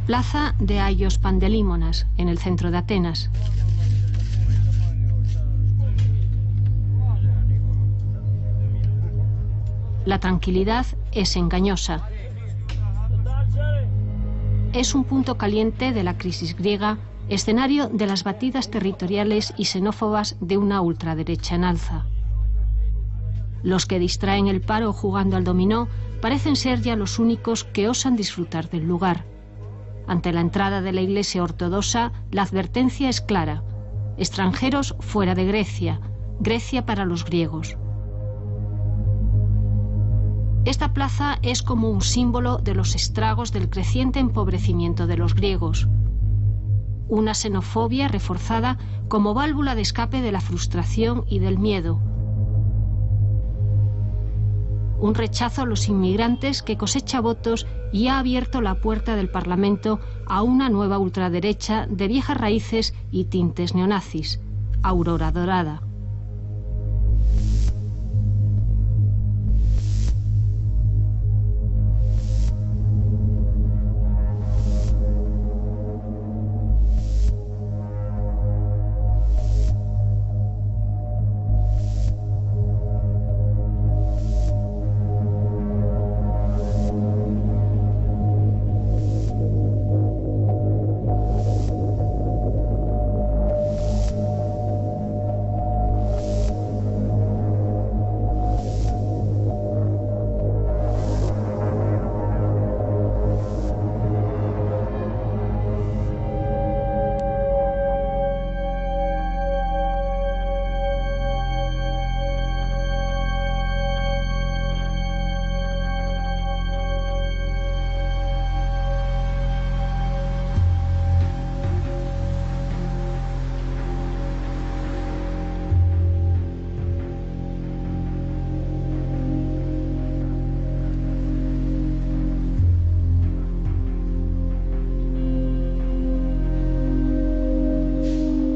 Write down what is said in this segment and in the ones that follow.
Plaza de Aios Pandelímonas, en el centro de Atenas. La tranquilidad es engañosa. Es un punto caliente de la crisis griega, escenario de las batidas territoriales y xenófobas de una ultraderecha en alza. Los que distraen el paro jugando al dominó parecen ser ya los únicos que osan disfrutar del lugar. Ante la entrada de la Iglesia ortodoxa, la advertencia es clara: extranjeros fuera de Grecia, Grecia para los griegos. Esta plaza es como un símbolo de los estragos del creciente empobrecimiento de los griegos. Una xenofobia reforzada como válvula de escape de la frustración y del miedo. Un rechazo a los inmigrantes que cosecha votos y ha abierto la puerta del Parlamento a una nueva ultraderecha de viejas raíces y tintes neonazis, Aurora Dorada.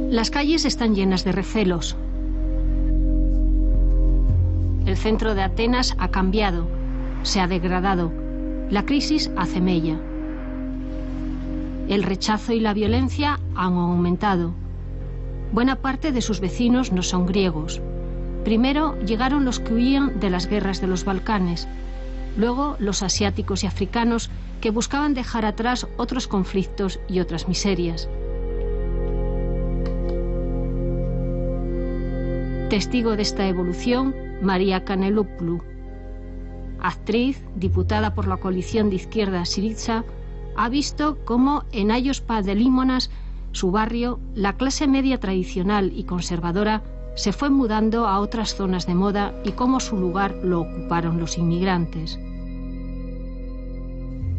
Las calles están llenas de recelos. El centro de Atenas ha cambiado, se ha degradado. La crisis hace mella. El rechazo y la violencia han aumentado. Buena parte de sus vecinos no son griegos. Primero llegaron los que huían de las guerras de los Balcanes. Luego los asiáticos y africanos que buscaban dejar atrás otros conflictos y otras miserias. Testigo de esta evolución, María Kanelopoulou. Actriz, diputada por la coalición de izquierda Syriza, ha visto cómo en Aios Pandelímonas, su barrio, la clase media tradicional y conservadora se fue mudando a otras zonas de moda y cómo su lugar lo ocuparon los inmigrantes.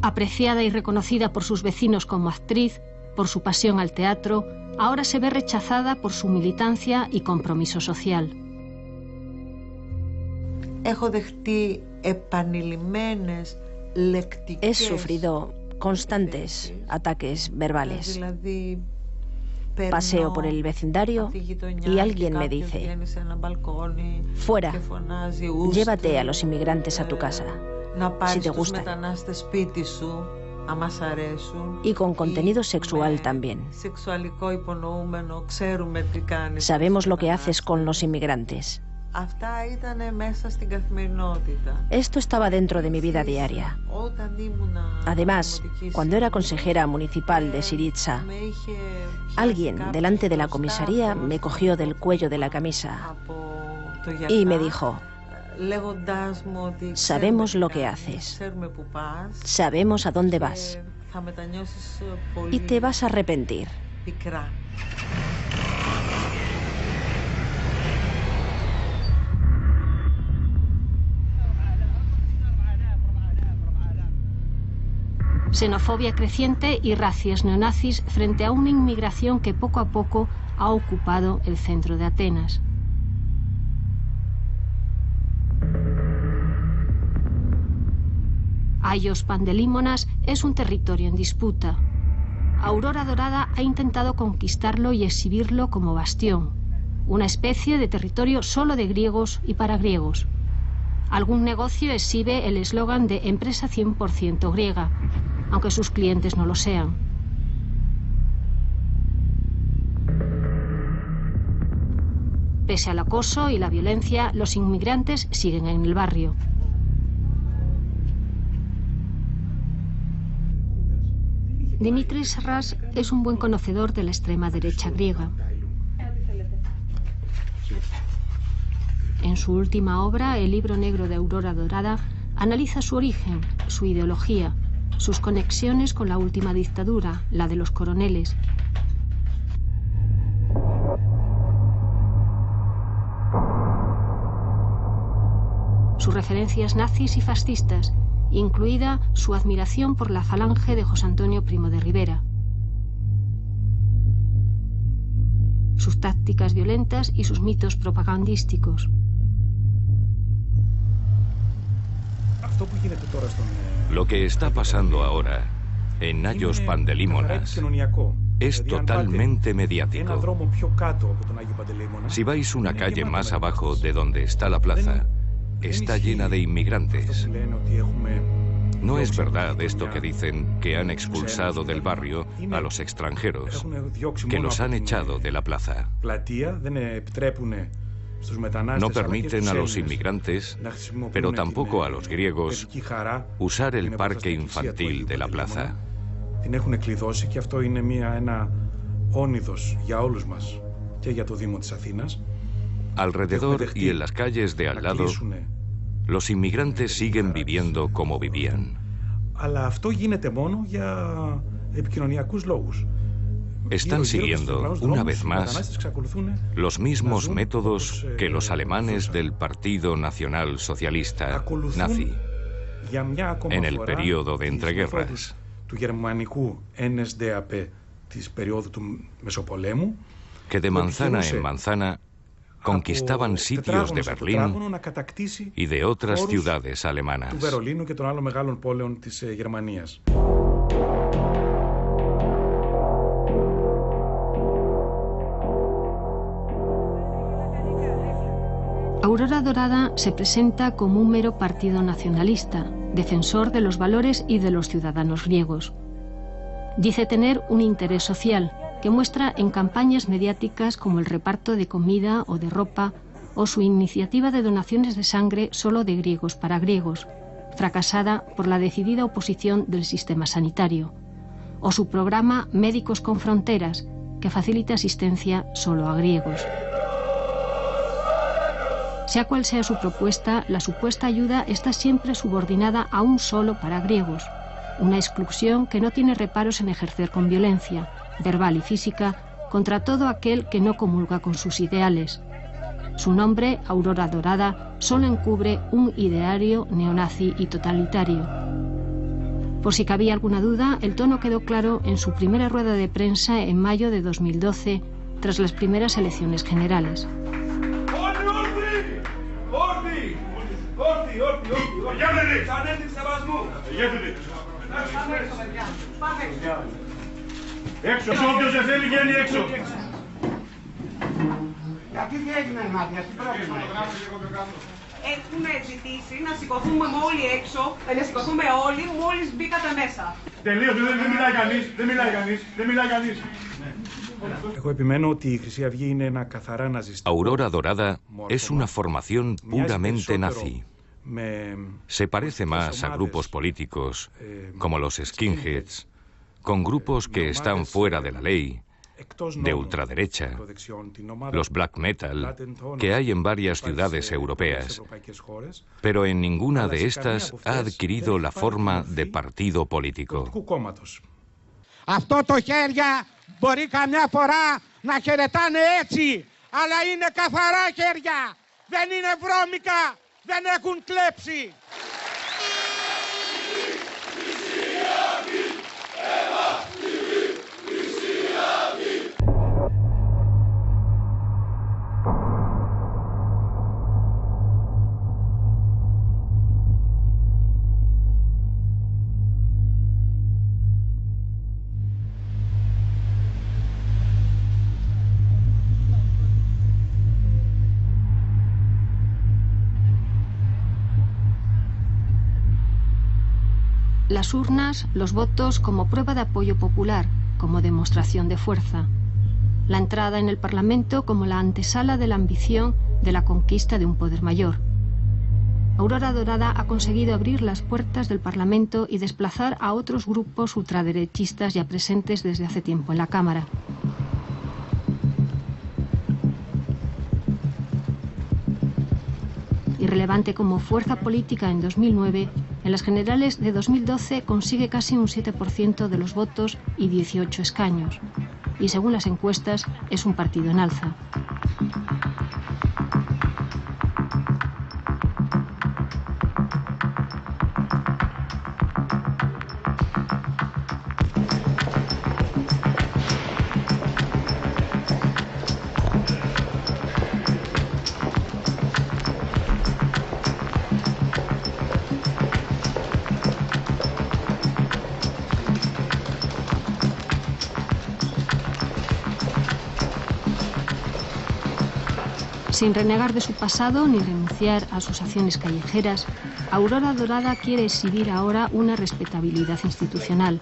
Apreciada y reconocida por sus vecinos como actriz, por su pasión al teatro, ahora se ve rechazada por su militancia y compromiso social. He sufrido constantes ataques verbales. Paseo por el vecindario y alguien me dice: fuera, llévate a los inmigrantes a tu casa, si te gustan. Y con contenido sexual también. Sabemos lo que haces con los inmigrantes. Esto estaba dentro de mi vida diaria. Además, cuando era consejera municipal de Syriza, alguien delante de la comisaría me cogió del cuello de la camisa y me dijo: sabemos lo que haces, sabemos a dónde vas y te vas a arrepentir. Xenofobia creciente y racias neonazis frente a una inmigración que poco a poco ha ocupado el centro de Atenas. Aios Pandelímonas es un territorio en disputa. Aurora Dorada ha intentado conquistarlo y exhibirlo como bastión, una especie de territorio solo de griegos y para griegos. Algún negocio exhibe el eslogan de empresa 100% griega. aunque sus clientes no lo sean. Pese al acoso y la violencia, los inmigrantes siguen en el barrio. Dimitris Ras es un buen conocedor de la extrema derecha griega. En su última obra, El libro negro de Aurora Dorada, analiza su origen, su ideología, sus conexiones con la última dictadura, la de los coroneles. Sus referencias nazis y fascistas, incluida su admiración por la falange de José Antonio Primo de Rivera. Sus tácticas violentas y sus mitos propagandísticos. Lo que está pasando ahora en Agios Pandelimonas es totalmente mediático. Si vais una calle más abajo de donde está la plaza, está llena de inmigrantes. No es verdad esto que dicen que han expulsado del barrio a los extranjeros, que los han echado de la plaza. No permiten a los inmigrantes, pero tampoco a los griegos, usar el parque infantil de la plaza. Alrededor y en las calles de al lado, los inmigrantes siguen viviendo como vivían. Están siguiendo, una vez más, los mismos métodos que los alemanes del Partido Nacional Socialista nazi en el periodo de entreguerras. Que de manzana en manzana conquistaban sitios de Berlín y de otras ciudades alemanas. Aurora Dorada se presenta como un mero partido nacionalista, defensor de los valores y de los ciudadanos griegos. Dice tener un interés social, que muestra en campañas mediáticas como el reparto de comida o de ropa, o su iniciativa de donaciones de sangre solo de griegos para griegos, fracasada por la decidida oposición del sistema sanitario, o su programa Médicos con Fronteras, que facilita asistencia solo a griegos. Sea cual sea su propuesta, la supuesta ayuda está siempre subordinada a un solo para griegos, una exclusión que no tiene reparos en ejercer con violencia, verbal y física, contra todo aquel que no comulga con sus ideales. Su nombre, Aurora Dorada, solo encubre un ideario neonazi y totalitario. Por si cabía alguna duda, el tono quedó claro en su primera rueda de prensa en mayo de 2012, tras las primeras elecciones generales. Έξω, όποιος δεν θέλει βγαίνει έξω. Γιατί τι έγινε, Νάντια, τι πρόβλημα. Έχουμε ζητήσει να σηκωθούμε όλοι έξω, να σηκωθούμε όλοι μόλις μπήκατε μέσα. Τελείως, δεν μιλάει κανείς, δεν μιλάει κανείς, δεν μιλάει κανείς. Εγώ επιμένω ότι η Χρυσή Αυγή είναι ένα καθαρά ναζιστικό. Aurora Dorada es una formación puramente nazi. Se parece más a grupos políticos, como los skinheads, con grupos que están fuera de la ley, de ultraderecha, los black metal, que hay en varias ciudades europeas, pero en ninguna de estas ha adquirido la forma de partido político. Αυτό το χέρια μπορεί καμιά φορά να χαιρετάνε έτσι, αλλά είναι καθαρά χέρια, δεν είναι βρώμικα, δεν έχουν κλέψει. las urnas, los votos como prueba de apoyo popular, como demostración de fuerza. La entrada en el Parlamento como la antesala de la ambición de la conquista de un poder mayor. Aurora Dorada ha conseguido abrir las puertas del Parlamento y desplazar a otros grupos ultraderechistas ya presentes desde hace tiempo en la Cámara. Irrelevante como fuerza política en 2009, en las generales de 2012 consigue casi un 7% de los votos y 18 escaños. Y según las encuestas, es un partido en alza. Sin renegar de su pasado ni renunciar a sus acciones callejeras, Aurora Dorada quiere exhibir ahora una respetabilidad institucional.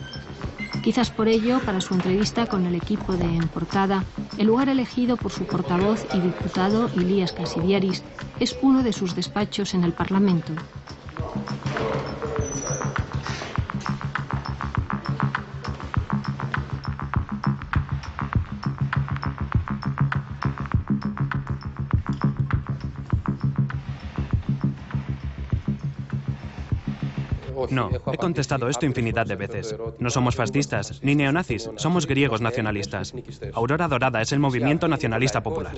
Quizás por ello, para su entrevista con el equipo de En Portada, el lugar elegido por su portavoz y diputado Ilias Kasidiaris es uno de sus despachos en el Parlamento. No, he contestado esto infinidad de veces. No somos fascistas, ni neonazis, somos griegos nacionalistas. Aurora Dorada es el movimiento nacionalista popular.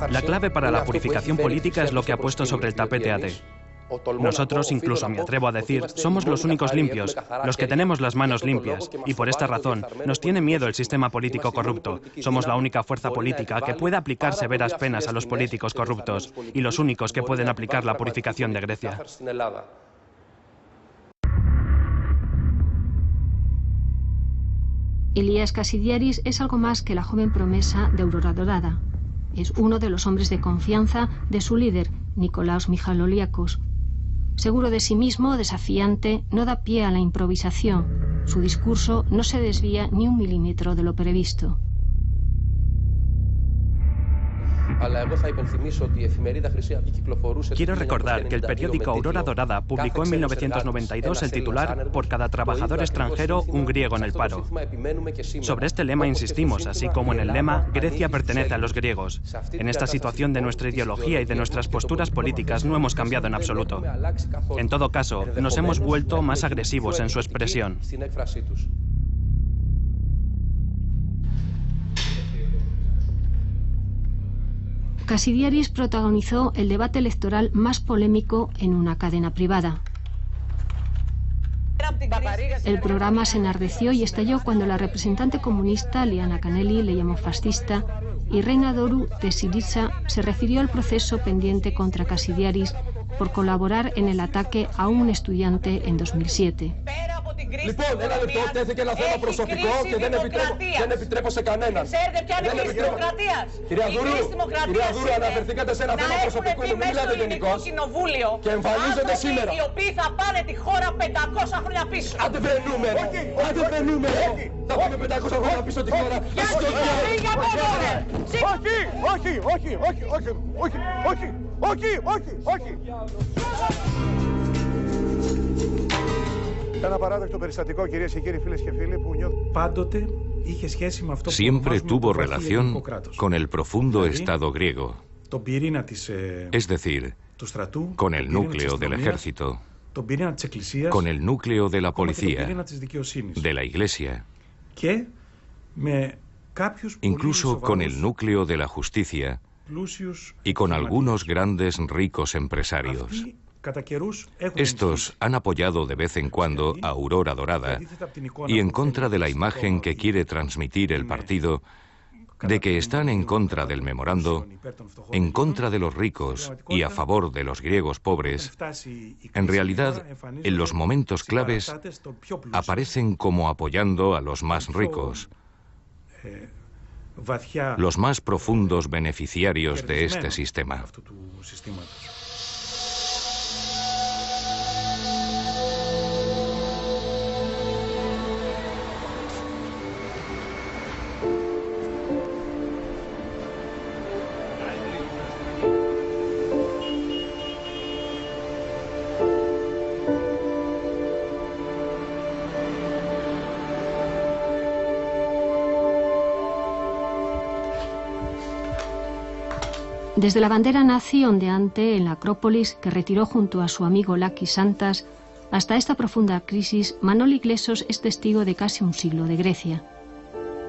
La clave para la purificación política es lo que ha puesto sobre el tapete AD. Nosotros, incluso me atrevo a decir, somos los únicos limpios, los que tenemos las manos limpias, y por esta razón nos tiene miedo el sistema político corrupto. Somos la única fuerza política que puede aplicar severas penas a los políticos corruptos, y los únicos que pueden aplicar la purificación de Grecia. Ilias Kasidiaris es algo más que la joven promesa de Aurora Dorada. Es uno de los hombres de confianza de su líder, Nikolaos Michaloliakos. Seguro de sí mismo, desafiante, no da pie a la improvisación. Su discurso no se desvía ni un milímetro de lo previsto. Quiero recordar que el periódico Aurora Dorada publicó en 1992 el titular «Por cada trabajador extranjero, un griego en el paro». Sobre este lema insistimos, así como en el lema «Grecia pertenece a los griegos». En esta situación de nuestra ideología y de nuestras posturas políticas no hemos cambiado en absoluto. En todo caso, nos hemos vuelto más agresivos en su expresión. Kasidiaris protagonizó el debate electoral más polémico en una cadena privada. El programa se enardeció y estalló cuando la representante comunista Liana Kanelli le llamó fascista y Reina Doru de Syriza se refirió al proceso pendiente contra Kasidiaris por colaborar en el ataque a un estudiante en 2007. Λοιπόν, ένα λεπτό, τέθηκε ένα θέμα προσωπικό και δεν επιτρέπω σε κανέναν. Ξέρετε ποια είναι η κρίση δημοκρατίας. Κυρία Δούρου, αναφερθήκατε σε ένα θέμα προσωπικό, μην μιλάτε γενικώς. Και εμφανίζονται σήμερα. Οι οποίοι θα πάνε τη χώρα 500 χρόνια πίσω. Άντε βρε νούμερο, άντε βρε νούμερο. Θα πάμε 500 χρόνια πίσω τη χώρα. Siempre tuvo relación con el profundo Estado griego, es decir, con el núcleo del ejército, con el núcleo de la policía, de la iglesia, incluso con el núcleo de la justicia y con algunos grandes ricos empresarios. Estos han apoyado de vez en cuando a Aurora Dorada y en contra de la imagen que quiere transmitir el partido, de que están en contra del memorando, en contra de los ricos y a favor de los griegos pobres, en realidad, en los momentos claves, aparecen como apoyando a los más ricos, los más profundos beneficiarios de este sistema. Desde la bandera nazi ondeante en la Acrópolis, que retiró junto a su amigo Lakis Santas, hasta esta profunda crisis, Manoli Glessos es testigo de casi un siglo de Grecia.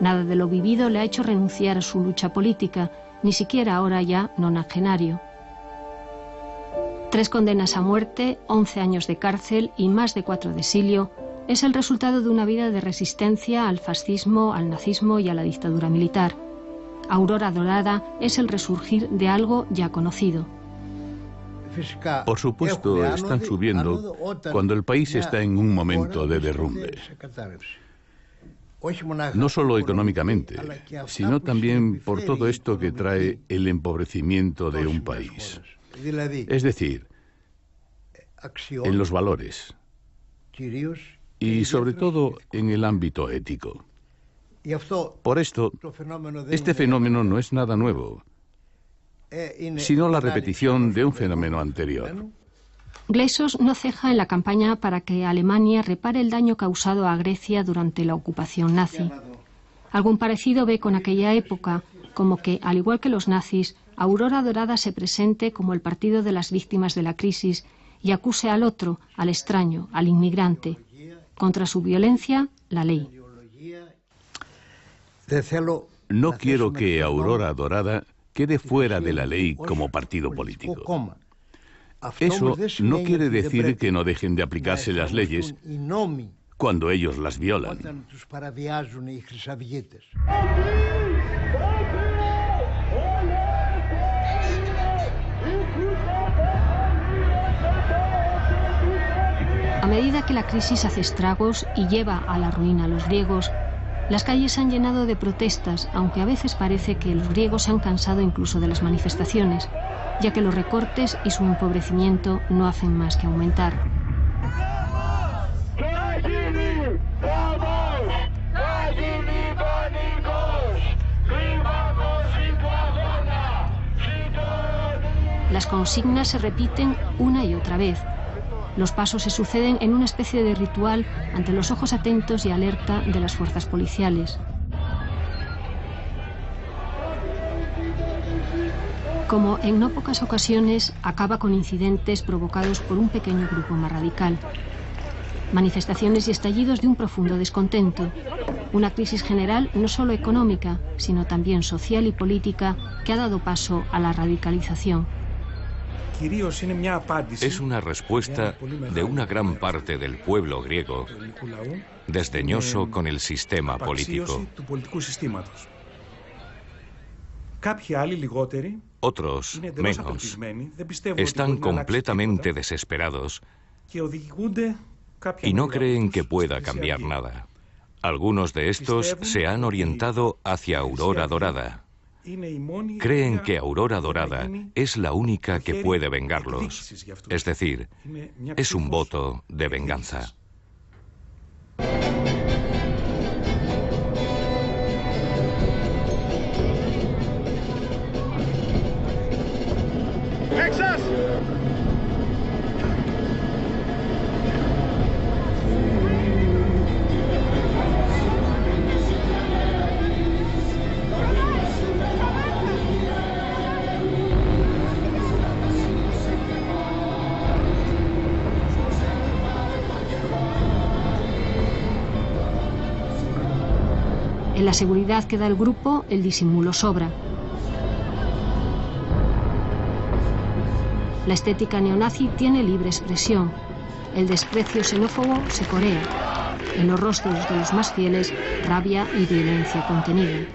Nada de lo vivido le ha hecho renunciar a su lucha política, ni siquiera ahora ya nonagenario. 3 condenas a muerte, 11 años de cárcel y más de 4 de exilio es el resultado de una vida de resistencia al fascismo, al nazismo y a la dictadura militar. Aurora Dorada es el resurgir de algo ya conocido. Por supuesto, están subiendo cuando el país está en un momento de derrumbe. No solo económicamente, sino también por todo esto que trae el empobrecimiento de un país. Es decir, en los valores y sobre todo en el ámbito ético. Por esto, este fenómeno no es nada nuevo, sino la repetición de un fenómeno anterior. Glessos no ceja en la campaña para que Alemania repare el daño causado a Grecia durante la ocupación nazi. Algún parecido ve con aquella época, como que, al igual que los nazis, Aurora Dorada se presente como el partido de las víctimas de la crisis y acuse al otro, al extraño, al inmigrante. Contra su violencia, la ley. No quiero que Aurora Dorada quede fuera de la ley como partido político. Eso no quiere decir que no dejen de aplicarse las leyes cuando ellos las violan. A medida que la crisis hace estragos y lleva a la ruina a los griegos, las calles se han llenado de protestas, aunque a veces parece que los griegos se han cansado incluso de las manifestaciones, ya que los recortes y su empobrecimiento no hacen más que aumentar. Las consignas se repiten una y otra vez. Los pasos se suceden en una especie de ritual ante los ojos atentos y alerta de las fuerzas policiales. Como en no pocas ocasiones, acaba con incidentes provocados por un pequeño grupo más radical. Manifestaciones y estallidos de un profundo descontento. Una crisis general no solo económica, sino también social y política que ha dado paso a la radicalización. Es una respuesta de una gran parte del pueblo griego, desdeñoso con el sistema político. Otros, menos, están completamente desesperados y no creen que pueda cambiar nada. Algunos de estos se han orientado hacia Aurora Dorada. Creen que Aurora Dorada es la única que puede vengarlos. Es decir, es un voto de venganza. En la seguridad que da el grupo, el disimulo sobra. La estética neonazi tiene libre expresión. El desprecio xenófobo se corea. En los rostros de los más fieles, rabia y violencia contenida.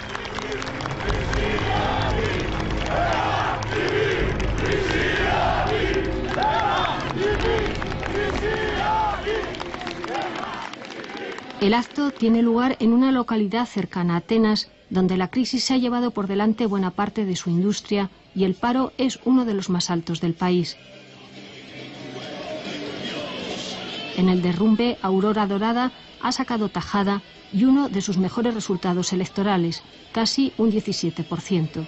El acto tiene lugar en una localidad cercana a Atenas, donde la crisis se ha llevado por delante buena parte de su industria y el paro es uno de los más altos del país. En el derrumbe, Aurora Dorada ha sacado tajada y uno de sus mejores resultados electorales, casi un 17%.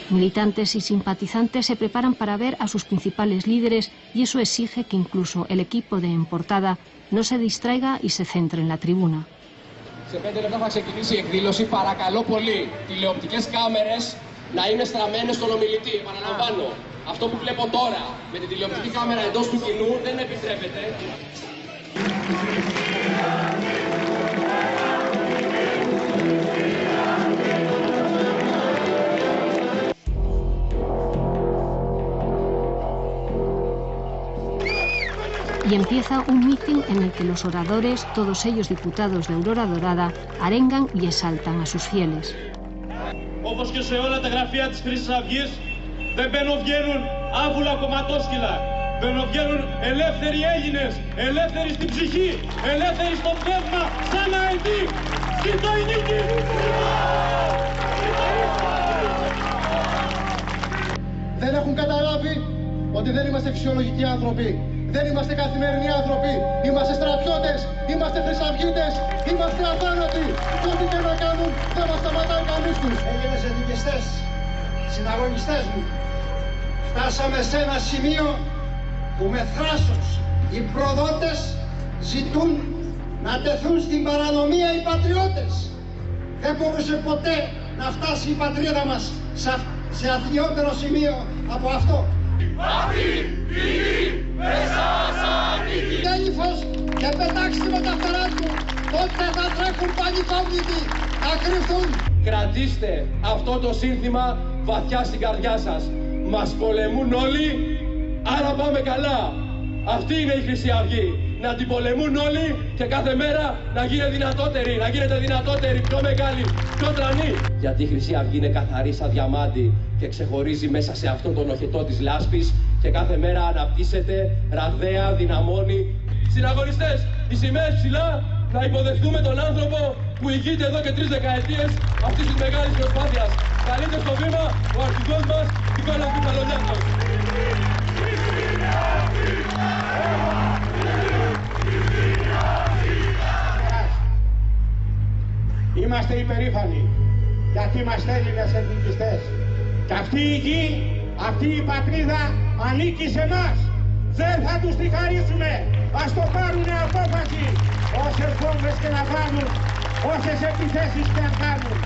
Militantes y simpatizantes se preparan para ver a sus principales líderes y eso exige que incluso el equipo de En Portada no se distraiga y se centre en la tribuna. Σε 5 λεπτά θα ξεκινήσει η εκδήλωση. Παρακαλώ πολύ, τηλεοπτικές κάμερες να είναι στραμμένες στον ομιλητή. Επαναλαμβάνω, αυτό που βλέπω τώρα με την τηλεοπτική κάμερα εντός του κοινού δεν επιτρέπεται. Y empieza un mitin en el que los oradores, todos ellos diputados de Aurora Dorada, arengan y exaltan a sus fieles. Όπως και σε όλα τα γραφεία της Χρυσής Αυγής, δεν βγαίνουν άβουλα κομματόσκυλα. Βγαίνουν ελεύθεροι Έλληνες, ελεύθεροι στην ψυχή, ελεύθεροι στο πνεύμα, σαν αετή. Ζήτω η νίκη! Δεν έχουν καταλάβει ότι δεν είμαστε φυσιολογικοί άνθρωποι. Δεν είμαστε καθημερινοί άνθρωποι. Είμαστε στρατιώτες, είμαστε χρυσαυγίτες, είμαστε αθάνατοι. Και ό,τι και να κάνουν δεν μας σταματάει κανείς τους. Έγινες εθνικιστές, συναγωνιστές μου. Φτάσαμε σε ένα σημείο που με θράσος οι προδότες ζητούν να τεθούν στην παρανομία οι πατριώτες. Δεν μπορούσε ποτέ να φτάσει η πατρίδα μας σε αθλιότερο σημείο από αυτό. Αυτή τη γη μέσα σαν νίκη. Τέλειφος και πετάξτε με τα φτερά του, τότε θα τρέχουν πανικόβλητοι, θα κρυφθούν. Κρατήστε αυτό το σύνθημα βαθιά στην καρδιά σας. Μας πολεμούν όλοι, άρα πάμε καλά. Αυτή είναι η Χρυσή Αυγή. Να την πολεμούν όλοι και κάθε μέρα να γίνεται δυνατότερη, να γίνεται δυνατότερη, πιο μεγάλη, πιο τρανή. Γιατί η Χρυσή Αυγή είναι καθαρή σαν διαμάντη και ξεχωρίζει μέσα σε αυτόν τον οχετό της λάσπης και κάθε μέρα αναπτύσσεται, ραγδαία, δυναμώνει. Συναγωνιστές, οι σημαίες ψηλά, να υποδεχτούμε τον άνθρωπο που ηγείται εδώ και 3 δεκαετίες αυτής της μεγάλης προσπάθειας. Καλείται στο βήμα ο αρχηγός μας, Νικόλας Μιχαλολιάκος. Είμαστε υπερήφανοι γιατί είμαστε Έλληνες εθνικιστές. Και αυτή η γη, αυτή η πατρίδα ανήκει σε εμάς. Δεν θα τους τη χαρίσουμε. Ας το πάρουνε απόφαση. Όσες βόμβες και να κάνουν, όσες επιθέσεις και να κάνουν.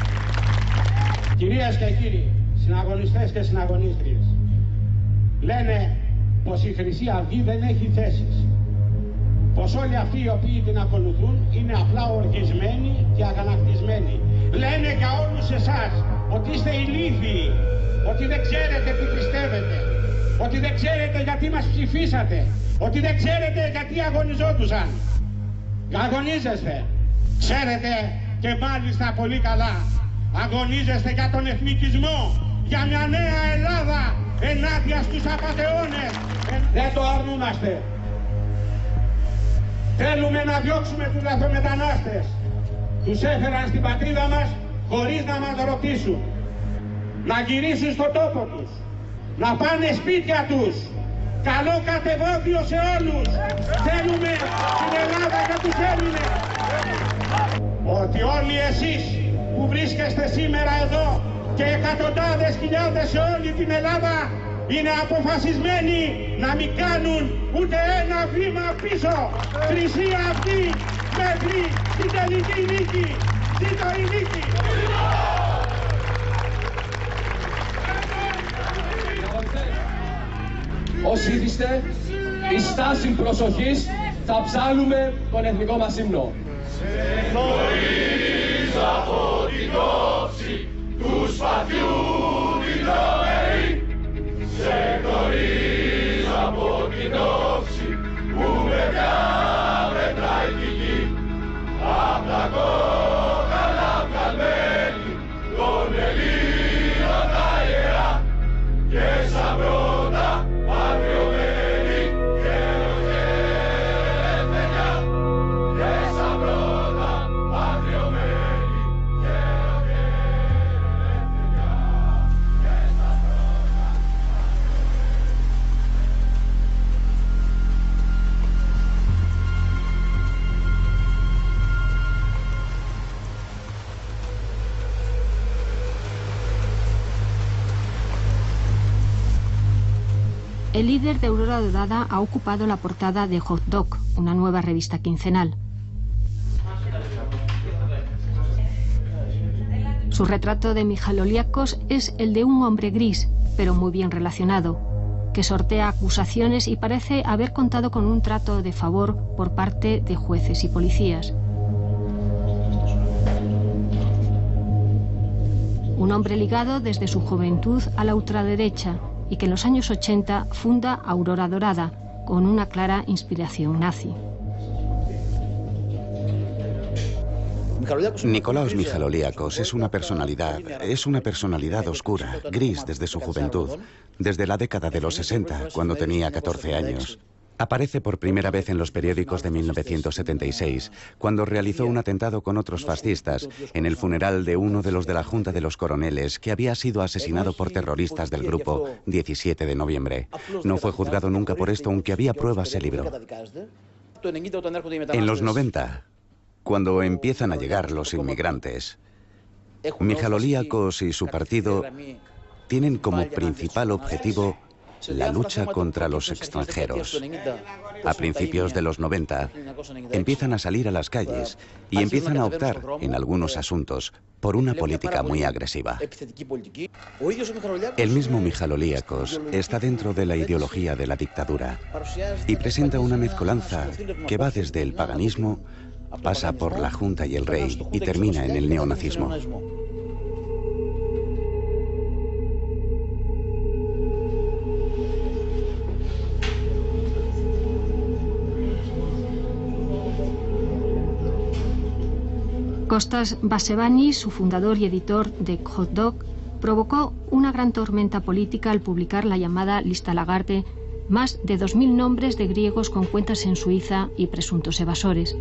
Κυρίες και κύριοι, συναγωνιστές και συναγωνίστριες, λένε πως η Χρυσή Αυγή δεν έχει θέσεις. Πως όλοι αυτοί οι οποίοι την ακολουθούν είναι απλά οργισμένοι και αγανακτισμένοι. Λένε για όλους εσάς ότι είστε ηλίθιοι, ότι δεν ξέρετε τι πιστεύετε, ότι δεν ξέρετε γιατί μας ψηφίσατε, ότι δεν ξέρετε γιατί αγωνιζόντουσαν. Αγωνίζεστε, ξέρετε και μάλιστα πολύ καλά. Αγωνίζεστε για τον εθνικισμό, για μια νέα Ελλάδα ενάντια στους απατεώνες. Δεν το αρνούμαστε. Θέλουμε να διώξουμε τους λαθρομετανάστες. Τους έφεραν στην πατρίδα μας χωρίς να μας ρωτήσουν. Να γυρίσουν στον τόπο τους. Να πάνε σπίτια τους. Καλό κατεβόδιο σε όλους. Θέλουμε την Ελλάδα για τους Έλληνες. Ότι όλοι εσείς που βρίσκεστε σήμερα εδώ και εκατοντάδες χιλιάδες σε όλη την Ελλάδα είναι αποφασισμένοι να μην κάνουν ούτε ένα βήμα πίσω. Χρυσή Αυγή μέχρι την τελική νίκη. Ζήτω η νίκη! Όσοι ήθιστε, εις στάση προσοχής, θα ψάλουμε τον εθνικό μας ύμνο. Σε χωρίς από την όψη του σπαθιού την τρομερή. Σε χωρίς από την όψη που με διάβρε τραγική. Απ' τα κόκαλα βγαλμένη των Ελλήνων τα ιερά και σαν πρώτα πατριωμένη και ελευθεριά και σαν el líder de Aurora Dorada ha ocupado la portada de Hot Dog, una nueva revista quincenal. Su retrato de Michaloliakos es el de un hombre gris, pero muy bien relacionado, que sortea acusaciones y parece haber contado con un trato de favor por parte de jueces y policías. Un hombre ligado desde su juventud a la ultraderecha y que en los años 80 funda Aurora Dorada, con una clara inspiración nazi. Nikolaos Michaloliakos es una personalidad oscura, gris desde su juventud, desde la década de los 60, cuando tenía 14 años. Aparece por primera vez en los periódicos de 1976, cuando realizó un atentado con otros fascistas en el funeral de uno de los de la Junta de los Coroneles, que había sido asesinado por terroristas del grupo 17 de noviembre. No fue juzgado nunca por esto, aunque había pruebas, se libró. En los 90, cuando empiezan a llegar los inmigrantes, Michaloliakos y su partido tienen como principal objetivo la lucha contra los extranjeros. A principios de los 90, empiezan a salir a las calles y empiezan a optar, en algunos asuntos, por una política muy agresiva. El mismo Michaloliakos está dentro de la ideología de la dictadura y presenta una mezcolanza que va desde el paganismo, pasa por la Junta y el Rey y termina en el neonazismo. Kostas Vasevanis, su fundador y editor de Hot Dog, provocó una gran tormenta política al publicar la llamada Lista Lagarde, más de 2000 nombres de griegos con cuentas en Suiza y presuntos evasores.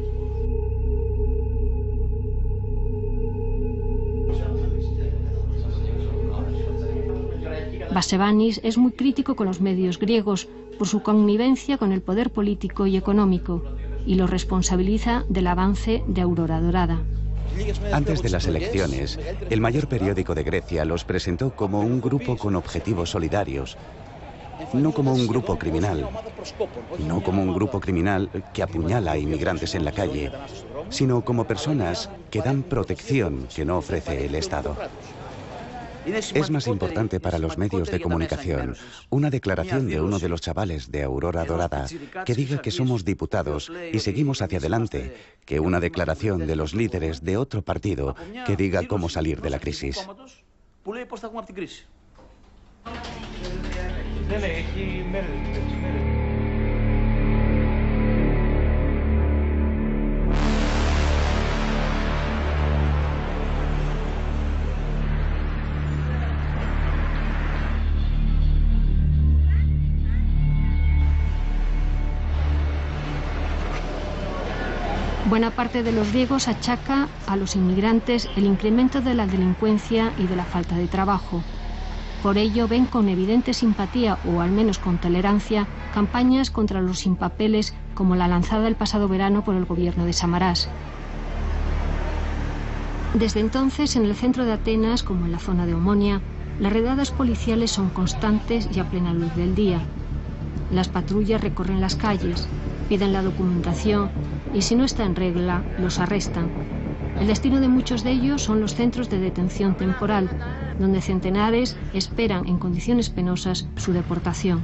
Vasevanis es muy crítico con los medios griegos por su connivencia con el poder político y económico y lo responsabiliza del avance de Aurora Dorada. Antes de las elecciones, el mayor periódico de Grecia los presentó como un grupo con objetivos solidarios, no como un grupo criminal, no como un grupo criminal que apuñala a inmigrantes en la calle, sino como personas que dan protección que no ofrece el Estado. Es más importante para los medios de comunicación una declaración de uno de los chavales de Aurora Dorada que diga que somos diputados y seguimos hacia adelante que una declaración de los líderes de otro partido que diga cómo salir de la crisis. Buena parte de los griegos achaca a los inmigrantes el incremento de la delincuencia y de la falta de trabajo. Por ello ven con evidente simpatía, o al menos con tolerancia, campañas contra los sin papeles como la lanzada el pasado verano por el gobierno de Samarás. Desde entonces, en el centro de Atenas, como en la zona de Omonia, las redadas policiales son constantes y a plena luz del día. Las patrullas recorren las calles, piden la documentación y si no está en regla, los arrestan. El destino de muchos de ellos son los centros de detención temporal, donde centenares esperan en condiciones penosas su deportación.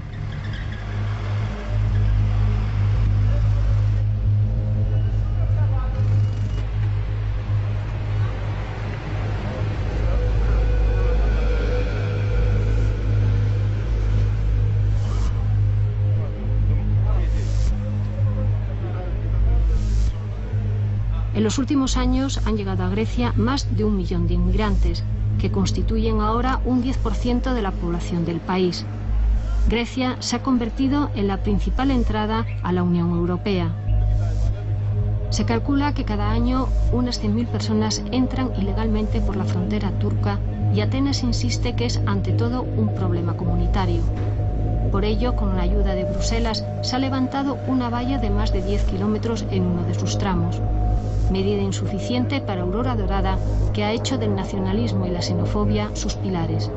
En los últimos años han llegado a Grecia más de 1 millón de inmigrantes, que constituyen ahora un 10% de la población del país. Grecia se ha convertido en la principal entrada a la Unión Europea. Se calcula que cada año unas 100.000 personas entran ilegalmente por la frontera turca y Atenas insiste que es ante todo un problema comunitario. Por ello, con la ayuda de Bruselas, se ha levantado una valla de más de 10 kilómetros en uno de sus tramos. Medida insuficiente para Aurora Dorada, que ha hecho del nacionalismo y la xenofobia sus pilares.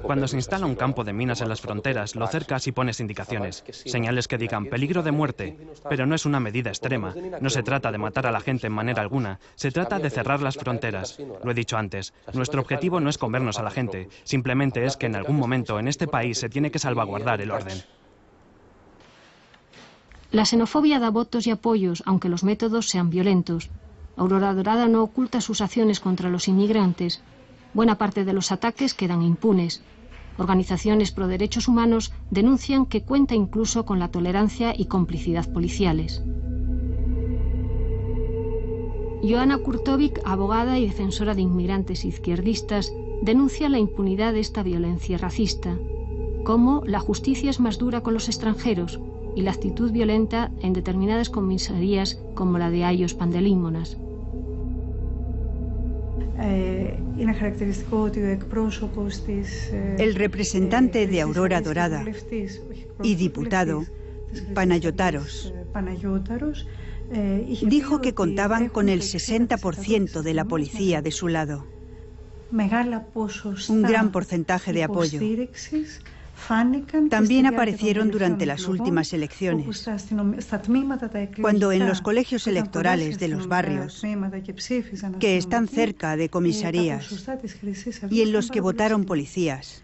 Cuando se instala un campo de minas en las fronteras, lo cercas y pones indicaciones, señales que digan peligro de muerte, pero no es una medida extrema. No se trata de matar a la gente en manera alguna, se trata de cerrar las fronteras. Lo he dicho antes, nuestro objetivo no es comernos a la gente, simplemente es que en algún momento en este país se tiene que salvaguardar el orden. La xenofobia da votos y apoyos, aunque los métodos sean violentos. Aurora Dorada no oculta sus acciones contra los inmigrantes. Buena parte de los ataques quedan impunes. Organizaciones pro derechos humanos denuncian que cuenta incluso con la tolerancia y complicidad policiales. Joana Kurtovic, abogada y defensora de inmigrantes izquierdistas, denuncia la impunidad de esta violencia racista, como la justicia es más dura con los extranjeros y la actitud violenta en determinadas comisarías como la de Aios Pandelímonas. El representante de Aurora Dorada y diputado, Panayotaros, dijo que contaban con el 60% de la policía de su lado. Un gran porcentaje de apoyo. También aparecieron durante las últimas elecciones, cuando en los colegios electorales de los barrios, que están cerca de comisarías y en los que votaron policías,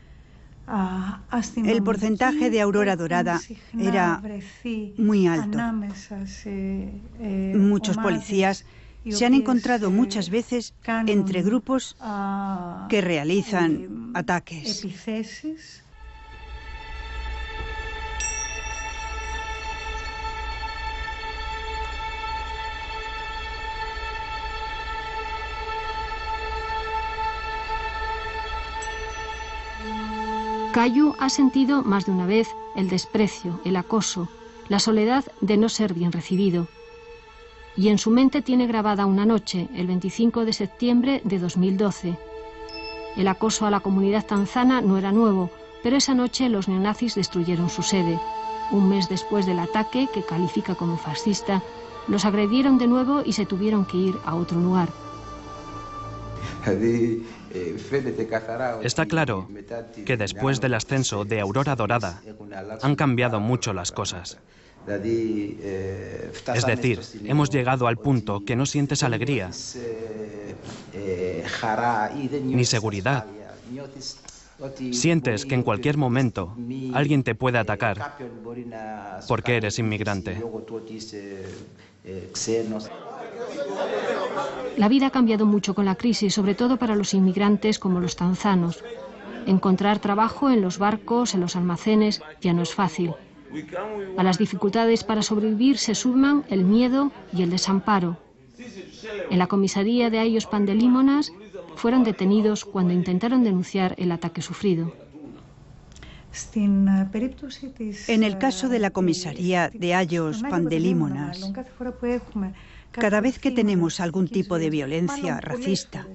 el porcentaje de Aurora Dorada era muy alto. Muchos policías se han encontrado muchas veces entre grupos que realizan ataques. Cayu ha sentido más de una vez el desprecio, el acoso, la soledad de no ser bien recibido. Y en su mente tiene grabada una noche, el 25 de septiembre de 2012. El acoso a la comunidad tanzana no era nuevo, pero esa noche los neonazis destruyeron su sede. Un mes después del ataque, que califica como fascista, los agredieron de nuevo y se tuvieron que ir a otro lugar. Está claro que después del ascenso de Aurora Dorada han cambiado mucho las cosas. Es decir, hemos llegado al punto que no sientes alegría, ni seguridad. Sientes que en cualquier momento alguien te puede atacar porque eres inmigrante. La vida ha cambiado mucho con la crisis, sobre todo para los inmigrantes como los tanzanos. Encontrar trabajo en los barcos, en los almacenes, ya no es fácil. A las dificultades para sobrevivir se suman el miedo y el desamparo. En la comisaría de Aios Pandelímonas fueron detenidos cuando intentaron denunciar el ataque sufrido. En el caso de la comisaría de Aios Pandelímonas, cada vez que tenemos algún tipo de violencia racista,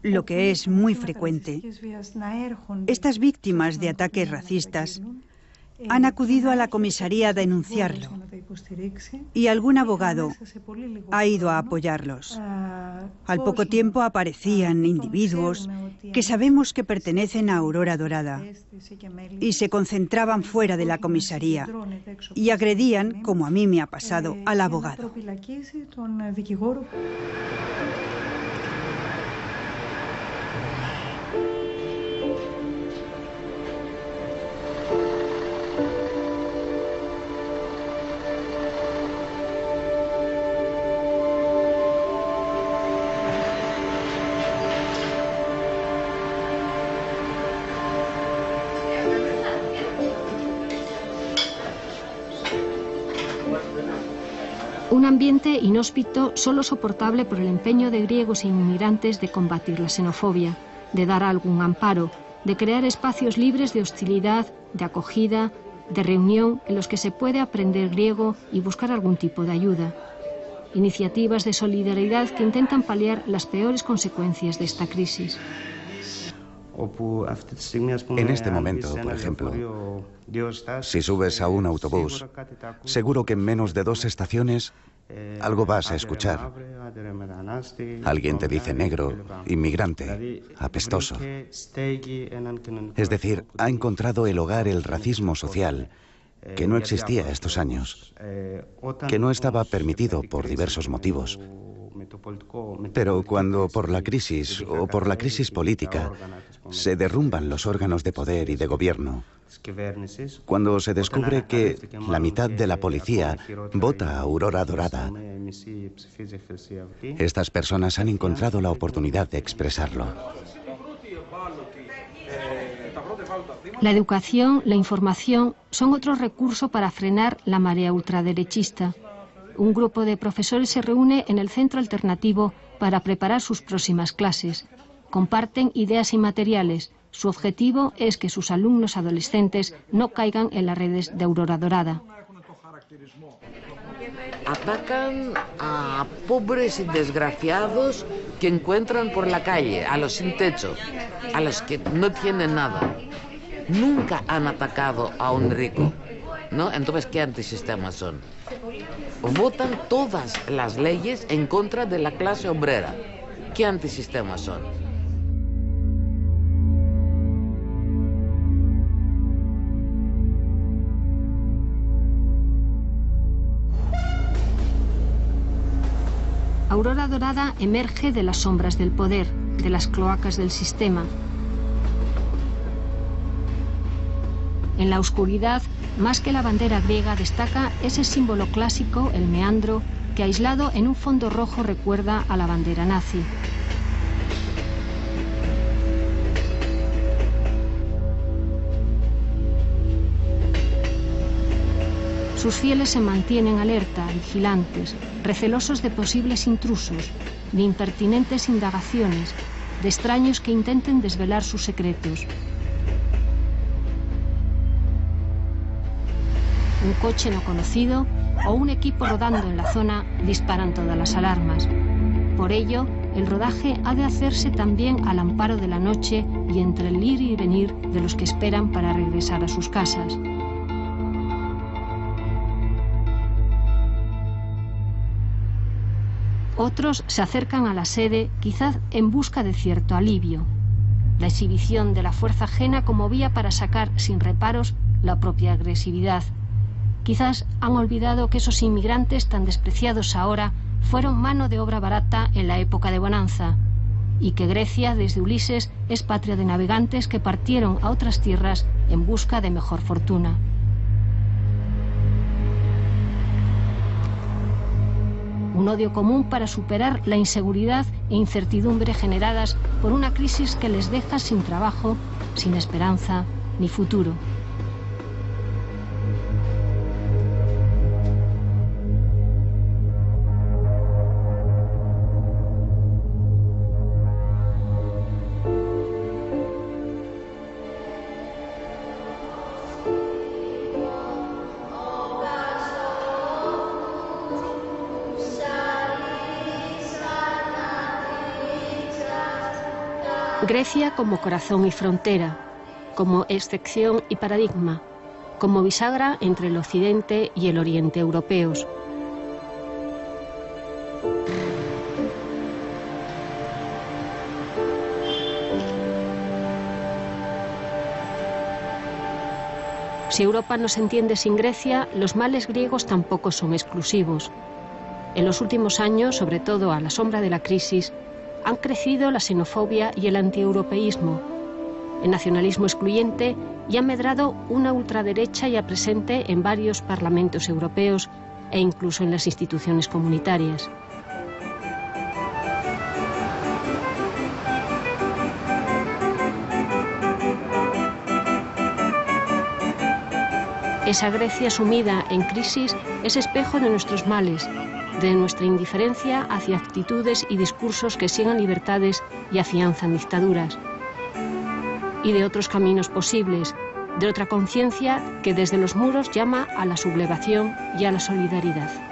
lo que es muy frecuente, estas víctimas de ataques racistas han acudido a la comisaría a denunciarlo y algún abogado ha ido a apoyarlos. Al poco tiempo aparecían individuos que sabemos que pertenecen a Aurora Dorada y se concentraban fuera de la comisaría y agredían, como a mí me ha pasado, al abogado. Un ambiente inhóspito, solo soportable por el empeño de griegos e inmigrantes de combatir la xenofobia, de dar algún amparo, de crear espacios libres de hostilidad, de acogida, de reunión en los que se puede aprender griego y buscar algún tipo de ayuda. Iniciativas de solidaridad que intentan paliar las peores consecuencias de esta crisis. En este momento, por ejemplo, si subes a un autobús, seguro que en menos de 2 estaciones algo vas a escuchar. Alguien te dice negro, inmigrante, apestoso. Es decir, ha encontrado el hogar el racismo social que no existía estos años, que no estaba permitido por diversos motivos. Pero cuando por la crisis o por la crisis política se derrumban los órganos de poder y de gobierno, cuando se descubre que la mitad de la policía vota a Aurora Dorada, estas personas han encontrado la oportunidad de expresarlo. La educación, la información son otro recurso para frenar la marea ultraderechista. Un grupo de profesores se reúne en el centro alternativo para preparar sus próximas clases. Comparten ideas y materiales. Su objetivo es que sus alumnos adolescentes no caigan en las redes de Aurora Dorada. Atacan a pobres y desgraciados que encuentran por la calle, a los sin techo, a los que no tienen nada. Nunca han atacado a un rico, ¿no? Entonces, ¿qué antisistemas son? Votan todas las leyes en contra de la clase obrera. ¿Qué antisistemas son? Aurora Dorada emerge de las sombras del poder, de las cloacas del sistema. En la oscuridad, más que la bandera griega, destaca ese símbolo clásico, el meandro, que aislado en un fondo rojo recuerda a la bandera nazi. Sus fieles se mantienen alerta, vigilantes, recelosos de posibles intrusos, de impertinentes indagaciones, de extraños que intenten desvelar sus secretos. Un coche no conocido o un equipo rodando en la zona disparan todas las alarmas. Por ello, el rodaje ha de hacerse también al amparo de la noche y entre el ir y venir de los que esperan para regresar a sus casas. Otros se acercan a la sede quizás en busca de cierto alivio. La exhibición de la fuerza ajena como vía para sacar sin reparos la propia agresividad. Quizás han olvidado que esos inmigrantes tan despreciados ahora fueron mano de obra barata en la época de bonanza y que Grecia, desde Ulises, es patria de navegantes que partieron a otras tierras en busca de mejor fortuna. Un odio común para superar la inseguridad e incertidumbre generadas por una crisis que les deja sin trabajo, sin esperanza ni futuro. Grecia como corazón y frontera, como excepción y paradigma, como bisagra entre el occidente y el oriente europeos. Si Europa no se entiende sin Grecia, los males griegos tampoco son exclusivos. En los últimos años, sobre todo a la sombra de la crisis, han crecido la xenofobia y el antieuropeísmo, el nacionalismo excluyente y ha medrado una ultraderecha ya presente en varios parlamentos europeos e incluso en las instituciones comunitarias. Esa Grecia sumida en crisis es espejo de nuestros males, de nuestra indiferencia hacia actitudes y discursos que sigan libertades y afianzan dictaduras, y de otros caminos posibles, de otra conciencia que desde los muros llama a la sublevación y a la solidaridad.